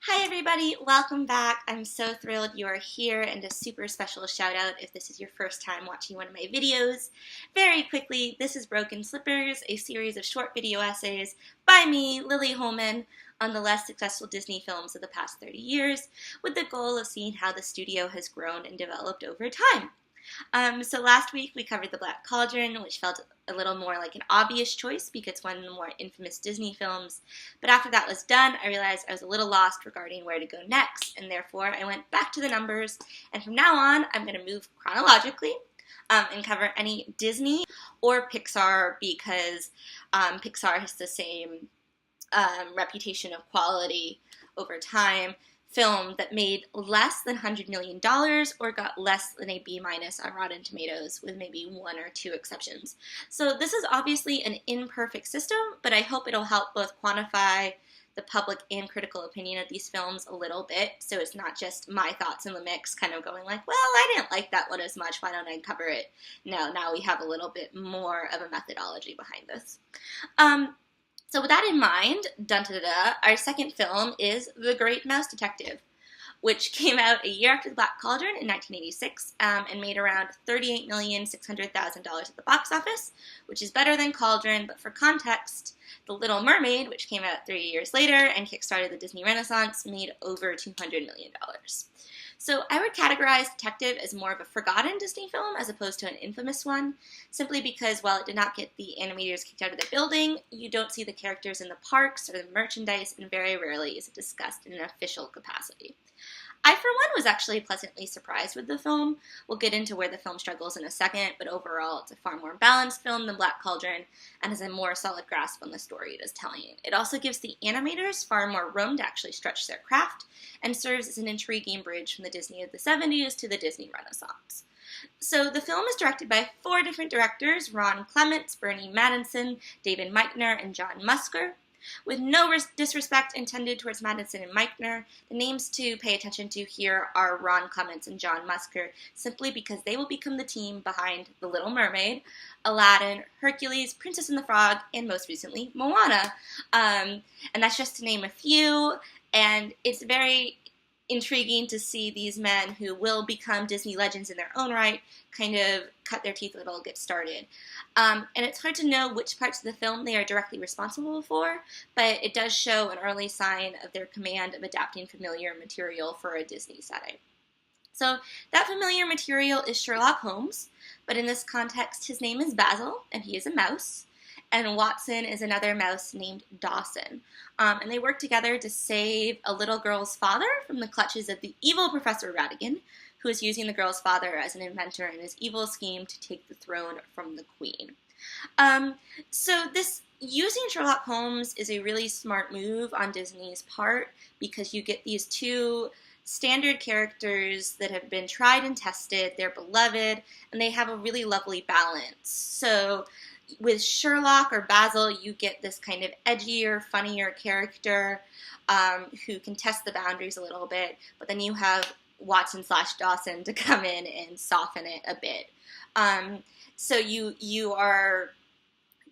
Hi everybody, welcome back. I'm so thrilled you are here, and a super special shout out if this is your first time watching one of my videos. Very quickly, this is Broken Slippers, a series of short video essays by me, Lily Holman, on the less successful Disney films of the past 30 years, with the goal of seeing how the studio has grown and developed over time. So last week we covered The Black Cauldron, which felt a little more like an obvious choice because it's one of the more infamous Disney films. But after that was done, I realized I was a little lost regarding where to go next, and therefore I went back to the numbers. And from now on, I'm going to move chronologically and cover any Disney or Pixar because Pixar has the same reputation of quality over time. Film that made less than $100 million or got less than a B- on Rotten Tomatoes, with maybe one or two exceptions. So this is obviously an imperfect system, but I hope it'll help both quantify the public and critical opinion of these films a little bit, so it's not just my thoughts in the mix kind of going like, well, I didn't like that one as much, why don't I cover it? No, now we have a little bit more of a methodology behind this. So with that in mind, our second film is The Great Mouse Detective, which came out a year after The Black Cauldron in 1986 and made around $38,600,000 at the box office, which is better than Cauldron, but for context, The Little Mermaid, which came out 3 years later and kickstarted the Disney Renaissance, made over $200 million. So I would categorize Detective as more of a forgotten Disney film as opposed to an infamous one, simply because while it did not get the animators kicked out of the building, you don't see the characters in the parks or the merchandise, and very rarely is it discussed in an official capacity. I, for one, was actually pleasantly surprised with the film. We'll get into where the film struggles in a second, but overall it's a far more balanced film than Black Cauldron and has a more solid grasp on the story it is telling. It also gives the animators far more room to actually stretch their craft and serves as an intriguing bridge from the Disney of the 70s to the Disney Renaissance. So the film is directed by 4 different directors: Ron Clements, Bernie Madison, David Michner, and John Musker. With no disrespect intended towards Madison and Michner, the names to pay attention to here are Ron Clements and John Musker, simply because they will become the team behind The Little Mermaid, Aladdin, Hercules, Princess and the Frog, and most recently, Moana. And that's just to name a few, and it's very intriguing to see these men who will become Disney legends in their own right kind of cut their teeth a little, get started. And it's hard to know which parts of the film they are directly responsible for, but it does show an early sign of their command of adapting familiar material for a Disney setting. So that familiar material is Sherlock Holmes, but in this context his name is Basil, and he is a mouse. And Watson is another mouse named Dawson. And they work together to save a little girl's father from the clutches of the evil Professor Ratigan, who is using the girl's father as an inventor in his evil scheme to take the throne from the queen. So this using Sherlock Holmes is a really smart move on Disney's part, because you get these 2 standard characters that have been tried and tested, they're beloved, and they have a really lovely balance. So with Sherlock or Basil, you get this kind of edgier, funnier character who can test the boundaries a little bit, but then you have Watson/Dawson to come in and soften it a bit. So you are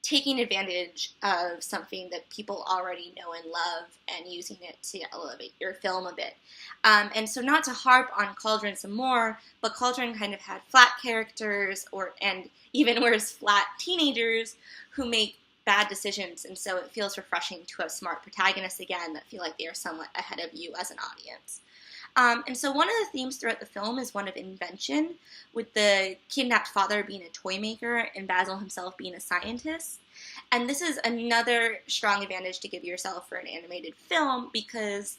taking advantage of something that people already know and love and using it to elevate your film a bit. And so not to harp on Cauldron some more, but Cauldron kind of had flat characters and even worse, flat teenagers who make bad decisions, and so it feels refreshing to have smart protagonists again that feel like they are somewhat ahead of you as an audience. And so one of the themes throughout the film is one of invention, with the kidnapped father being a toy maker and Basil himself being a scientist. And this is another strong advantage to give yourself for an animated film, because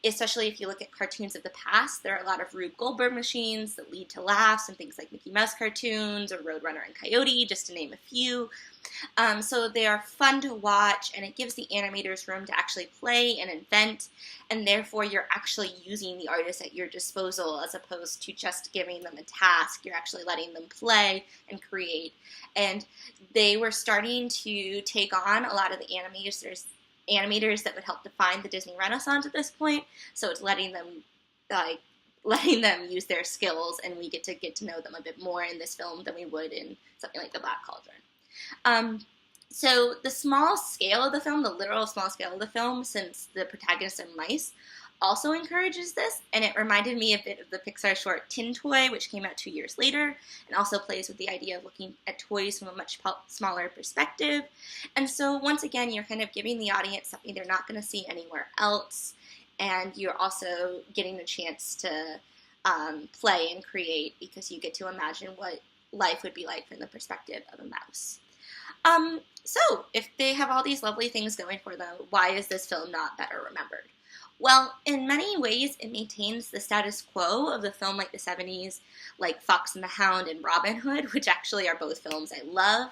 especially if you look at cartoons of the past, there are a lot of Rube Goldberg machines that lead to laughs and things like Mickey Mouse cartoons or Roadrunner and Coyote, just to name a few. So they are fun to watch, and it gives the animators room to actually play and invent, and therefore you're actually using the artists at your disposal as opposed to just giving them a task. You're actually letting them play and create. And they were starting to take on a lot of the animators that would help define the Disney Renaissance at this point, so it's letting them use their skills, and we get to know them a bit more in this film than we would in something like The Black Cauldron. So the small scale of the film, the literal small scale of the film, since the protagonists are mice, also encourages this, and it reminded me a bit of the Pixar short Tin Toy, which came out 2 years later, and also plays with the idea of looking at toys from a much smaller perspective. And so once again, you're kind of giving the audience something they're not going to see anywhere else, and you're also getting the chance to play and create because you get to imagine what life would be like from the perspective of a mouse. So, if they have all these lovely things going for them, why is this film not better remembered? Well, in many ways, it maintains the status quo of the film like the 70s, like Fox and the Hound and Robin Hood, which actually are both films I love.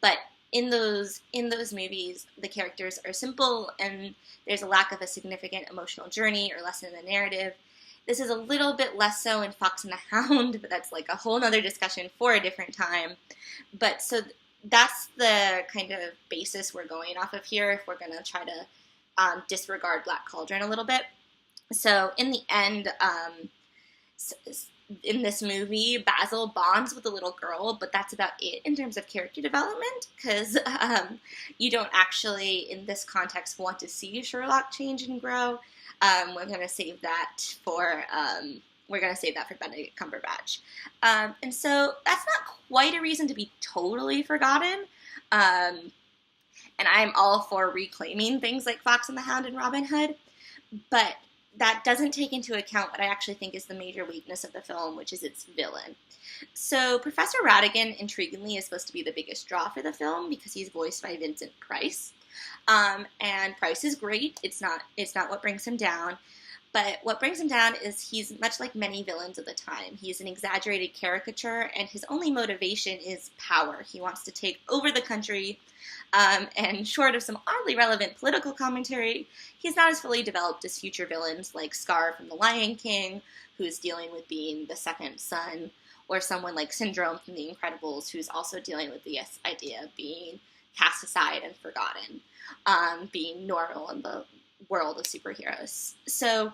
But in those movies, the characters are simple and there's a lack of a significant emotional journey or lesson in the narrative. This is a little bit less so in Fox and the Hound, but that's like a whole other discussion for a different time. But so that's the kind of basis we're going off of here if we're going to try to disregard Black Cauldron a little bit. So in the end, in this movie, Basil bonds with a little girl, but that's about it in terms of character development, because you don't actually, in this context, want to see Sherlock change and grow. We're going to save that for Benedict Cumberbatch. And so that's not quite a reason to be totally forgotten. And I'm all for reclaiming things like Fox and the Hound and Robin Hood, but that doesn't take into account what I actually think is the major weakness of the film, which is its villain. So Professor Ratigan, intriguingly, is supposed to be the biggest draw for the film because he's voiced by Vincent Price. And Price is great. It's not what brings him down. But what brings him down is he's much like many villains of the time. He's an exaggerated caricature, and his only motivation is power. He wants to take over the country, and short of some oddly relevant political commentary, he's not as fully developed as future villains like Scar from The Lion King, who's dealing with being the second son, or someone like Syndrome from The Incredibles, who's also dealing with the idea of being cast aside and forgotten, being normal in the world of superheroes. So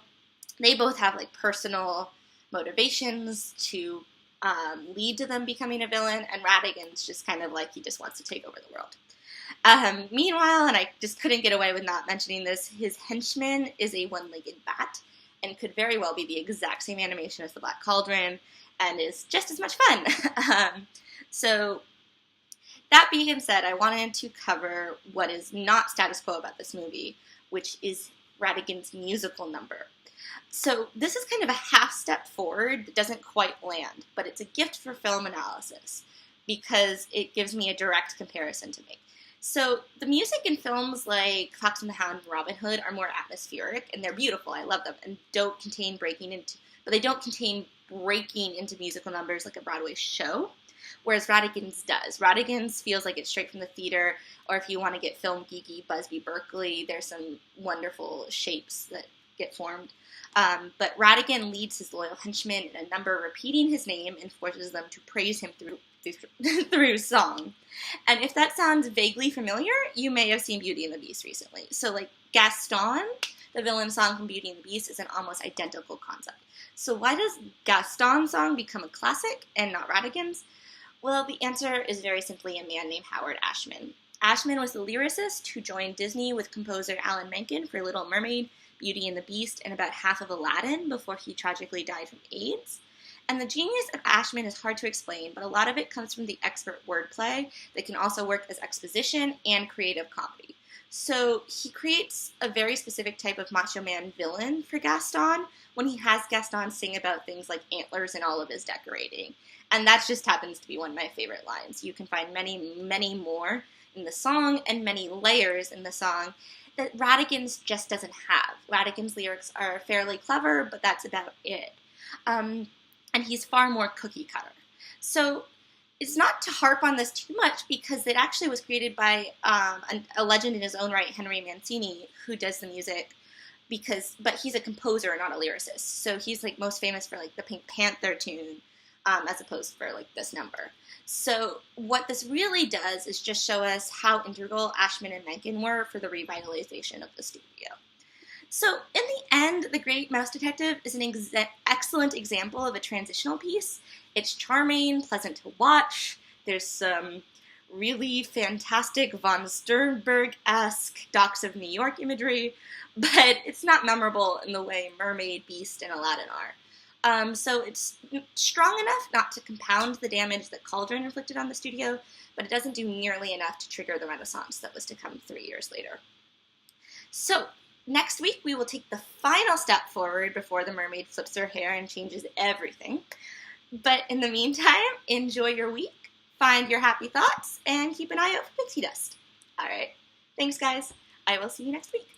they both have like personal motivations to lead to them becoming a villain, and Ratigan's just kind of like he just wants to take over the world. Meanwhile, and I just couldn't get away with not mentioning this, his henchman is a one-legged bat and could very well be the exact same animation as the Black Cauldron and is just as much fun. So that being said, I wanted to cover what is not status quo about this movie, which is Ratigan's musical number. So this is kind of a half step forward that doesn't quite land, but it's a gift for film analysis because it gives me a direct comparison to make. So the music in films like Fox and the Hound and Robin Hood are more atmospheric, and they're beautiful. I love them, and they don't contain breaking into musical numbers like a Broadway show, whereas Ratigan's does. Ratigan's feels like it's straight from the theater, or if you want to get film geeky, Busby Berkeley, there's some wonderful shapes that get formed. But Ratigan leads his loyal henchmen in a number repeating his name and forces them to praise him through song. And if that sounds vaguely familiar, you may have seen Beauty and the Beast recently. So like Gaston, the villain song from Beauty and the Beast, is an almost identical concept. So why does Gaston's song become a classic and not Ratigan's? Well, the answer is very simply a man named Howard Ashman. Ashman was the lyricist who joined Disney with composer Alan Menken for Little Mermaid, Beauty and the Beast, and about half of Aladdin before he tragically died from AIDS. And the genius of Ashman is hard to explain, but a lot of it comes from the expert wordplay that can also work as exposition and creative comedy. So he creates a very specific type of macho man villain for Gaston when he has Gaston sing about things like antlers and all of his decorating. And that just happens to be one of my favorite lines. You can find many, many more in the song and many layers in the song that Ratigan's just doesn't have. Ratigan's lyrics are fairly clever, but that's about it. And he's far more cookie cutter. So it's not to harp on this too much because it actually was created by a legend in his own right, Henry Mancini, who does the music. But he's a composer, not a lyricist. So he's like most famous for like the Pink Panther tune, as opposed for like this number. So what this really does is just show us how integral Ashman and Menken were for the revitalization of the studio. So in the end, The Great Mouse Detective is an excellent example of a transitional piece. It's charming, pleasant to watch. There's some really fantastic von Sternberg-esque Docks of New York imagery, but it's not memorable in the way Mermaid, Beast, and Aladdin are. So it's strong enough not to compound the damage that Cauldron inflicted on the studio, but it doesn't do nearly enough to trigger the renaissance that was to come 3 years later. So next week we will take the final step forward before the mermaid flips her hair and changes everything. But in the meantime, enjoy your week, find your happy thoughts, and keep an eye out for pixie dust. All right, thanks guys. I will see you next week.